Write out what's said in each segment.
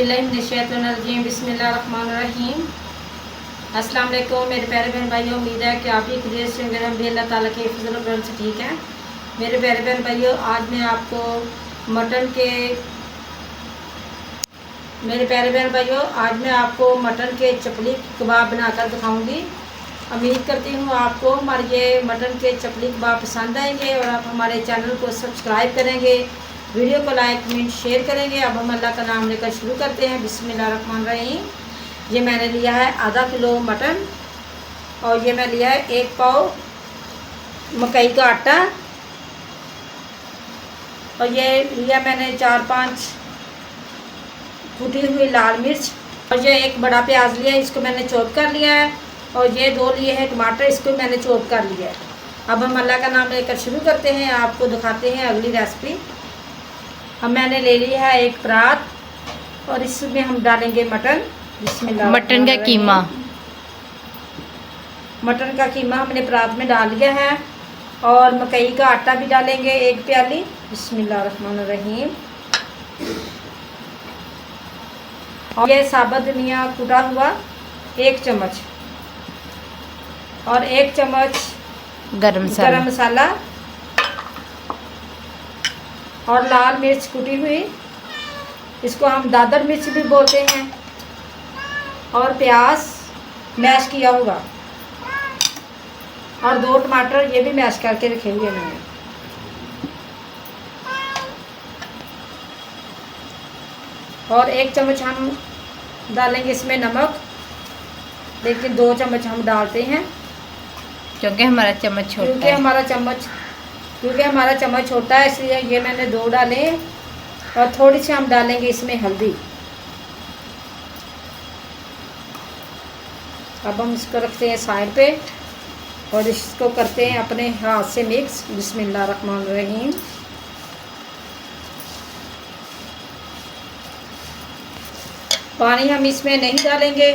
औज़ुबिल्लाहिमिनश्शैतानिर्रजीम बिस्मिल्लाहिर्रहमानिर्रहीम। अस्सलाम वालेकुम मेरे प्यारे बहन भाइयों, उम्मीद है कि आप भी खैरियत से होंगे। हम भी अल्लाह ताला के फज़ल और करम से ठीक हैं। मेरे प्यारे बहन भाइयों, आज मैं आपको मटन के चपली कबाब बनाकर दिखाऊंगी। उम्मीद करती हूँ आपको हमारे ये मटन के चपली कबाब पसंद आएंगे और आप हमारे चैनल को सब्सक्राइब करेंगे, वीडियो को लाइक कमेंट शेयर करेंगे। अब हम अल्लाह का नाम लेकर शुरू करते हैं। बिस्मिल्लाहिर्रहमानिर्रहीम। ये मैंने लिया है आधा किलो मटन और ये मैं लिया है 1 पाव मकई का आटा और ये लिया मैंने 4-5 कुटी हुई लाल मिर्च और ये 1 बड़ा प्याज लिया है, इसको मैंने चॉप कर लिया है और ये 2 लिए हैं टमाटर, इसको मैंने चॉप कर लिया है। अब हम अल्लाह का नाम लेकर शुरू करते हैं, आपको दिखाते हैं अगली रेसिपी। अब मैंने ले लिया है 1 परात और इसमें हम डालेंगे मटन। बिस्मिल्लाह। मटन का कीमा हमने परात में डाल लिया है और मकई का आटा भी डालेंगे 1 प्याली। बिस्मिल्लाहिर्रहमानिर्रहीम। और ये साबुत धनिया कूटा हुआ 1 चम्मच और 1 चम्मच गरम मसाला और लाल मिर्च कुटी हुई, इसको हम दादर मिर्च भी बोलते हैं, और प्याज मैश किया हुआ और 2 टमाटर ये भी मैश करके रखे हुए मैंने। और 1 चम्मच हम डालेंगे इसमें नमक, लेकिन 2 चम्मच हम डालते हैं क्योंकि हमारा चम्मच छोटा है, इसलिए ये मैंने 2 डाले। और थोड़ी सी हम डालेंगे इसमें हल्दी। अब हम इसको रखते हैं साइड पे और इसको करते हैं अपने हाथ से मिक्स। बिस्मिल्लाहिर्रहमानिर्रहीम। पानी हम इसमें नहीं डालेंगे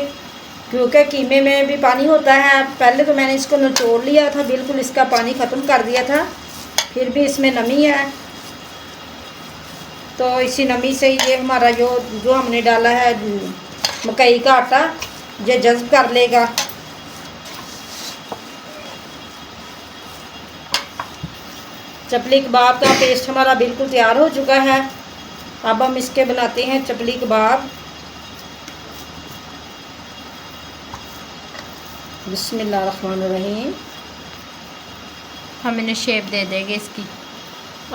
क्योंकि कीमे में भी पानी होता है। पहले तो मैंने इसको निचोड़ लिया था, बिल्कुल इसका पानी ख़त्म कर दिया था, फिर भी इसमें नमी है, तो इसी नमी से ये हमारा जो हमने डाला है मकई का आटा ये जज़्ब कर लेगा। चपली कबाब का पेस्ट हमारा बिल्कुल तैयार हो चुका है। अब हम इसके बनाते हैं चपली कबाब। बिस्मिल्लाहिर्रहमानिर्रहीम। हम इन्हें शेप दे देंगे इसकी।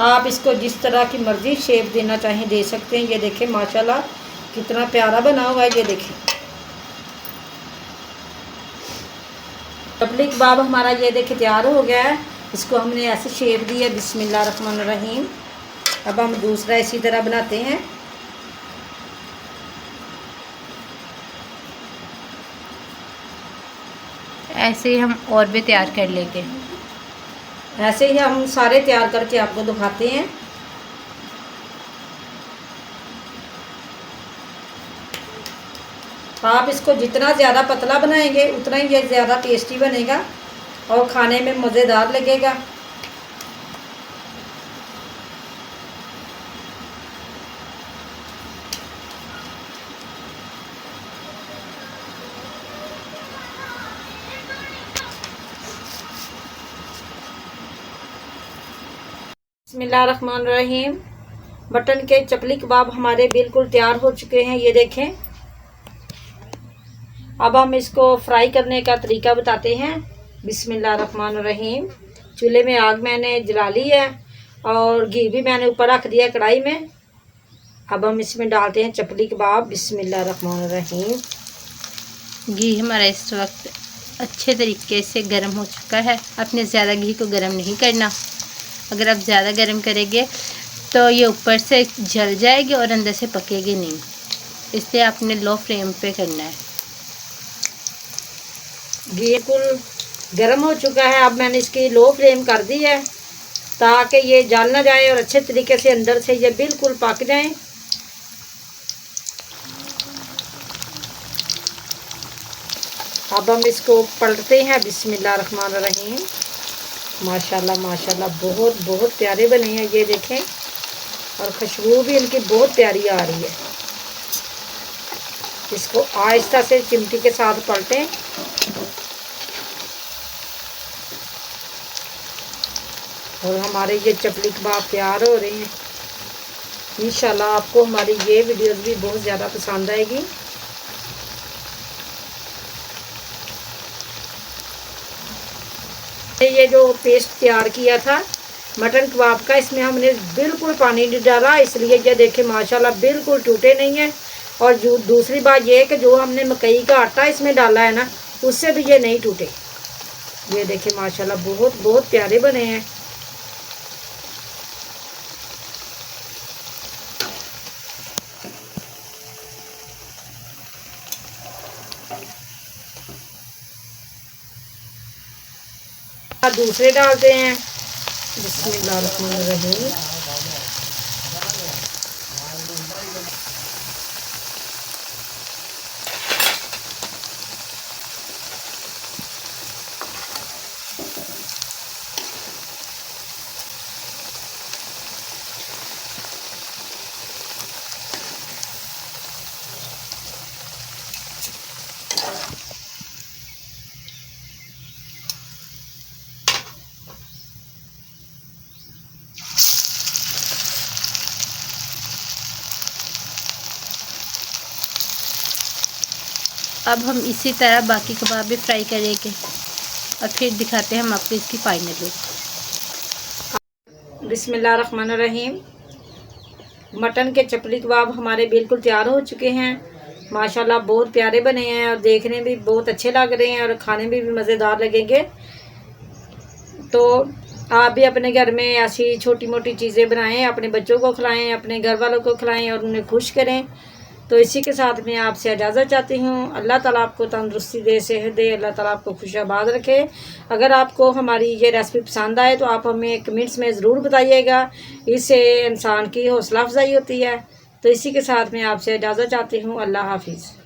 आप इसको जिस तरह की मर्ज़ी शेप देना चाहें दे सकते हैं। ये देखें माशाल्लाह कितना प्यारा बना हुआ है। ये देखें चपली कबाब हमारा ये देखें तैयार हो गया है। इसको हमने ऐसे शेप दी है। बिस्मिल्लाहिर्रहमानिर्रहीम। अब हम दूसरा इसी तरह बनाते हैं। ऐसे ही हम और भी तैयार कर लेंगे। ऐसे ही हम सारे तैयार करके आपको दिखाते हैं। आप इसको जितना ज़्यादा पतला बनाएंगे उतना ही ये ज़्यादा टेस्टी बनेगा और खाने में मज़ेदार लगेगा। बिस्मिल्लाहिर्रहमानिर्रहीम। मटन के चपली कबाब हमारे बिल्कुल तैयार हो चुके हैं। ये देखें। अब हम इसको फ्राई करने का तरीका बताते हैं। बिस्मिल्लाहिर्रहमानिर्रहीम। चूल्हे में आग मैंने जला ली है और घी भी मैंने ऊपर रख दिया कढ़ाई में। अब हम इसमें डालते हैं चपली कबाब। बिस्मिल्लाहिर्रहमानिर्रहीम। घी हमारा इस वक्त अच्छे तरीके से गर्म हो चुका है। आपने ज़्यादा घी को गर्म नहीं करना। अगर आप ज़्यादा गर्म करेंगे तो ये ऊपर से जल जाएगी और अंदर से पकेगी नहीं, इसलिए आपने लो फ्लेम पे करना है। घी बिल्कुल गर्म हो चुका है। अब मैंने इसकी लो फ्लेम कर दी है ताकि ये जल ना जाए और अच्छे तरीके से अंदर से ये बिल्कुल पक जाए। अब हम इसको पलटते हैं। बिस्मिल्लाहिर्रहमानिर्रहीम। माशाल्लाह माशाल्लाह बहुत बहुत प्यारे बने हैं। ये देखें और खुशबू भी इनकी बहुत प्यारी आ रही है। इसको आहिस्ता से चिमटी के साथ पलटें। और हमारे ये चपली कबाब तैयार हो रहे हैं। इंशाल्लाह आपको हमारी ये वीडियोस भी बहुत ज़्यादा पसंद आएगी। ये जो पेस्ट तैयार किया था मटन कबाब का, इसमें हमने बिल्कुल पानी नहीं डाला, इसलिए ये देखें माशाल्लाह बिल्कुल टूटे नहीं है। और जो दूसरी बात ये है कि जो हमने मकई का आटा इसमें डाला है ना, उससे भी ये नहीं टूटे। ये देखें माशाल्लाह बहुत बहुत प्यारे बने हैं। दूसरे डालते हैं। बिस्मिल्लाहिर्रहमानिर्रहीम। अब हम इसी तरह बाकी कबाब भी फ्राई करेंगे और फिर दिखाते हैं हम आपको इसकी फाइनल लुक। बिस्मिल्लाहिर्रहमानिर्रहीम। मटन के चपली कबाब हमारे बिल्कुल तैयार हो चुके हैं। माशाल्लाह बहुत प्यारे बने हैं और देखने भी बहुत अच्छे लग रहे हैं और खाने में भी मज़ेदार लगेंगे। तो आप भी अपने घर में ऐसी छोटी मोटी चीज़ें बनाएं, अपने बच्चों को खिलाएं, अपने घर वालों को खिलाएं और उन्हें खुश करें। तो इसी के साथ मैं आपसे इजाज़त चाहती हूँ। अल्लाह ताला आपको तंदुरुस्ती दे, सेहत दे, अल्लाह ताला आपको खुशाबाद रखे। अगर आपको हमारी ये रेसिपी पसंद आए तो आप हमें कमेंट्स में ज़रूर बताइएगा, इससे इंसान की हौसला अफजाई होती है। तो इसी के साथ मैं आपसे इजाज़त चाहती हूँ। अल्लाह हाफिज़।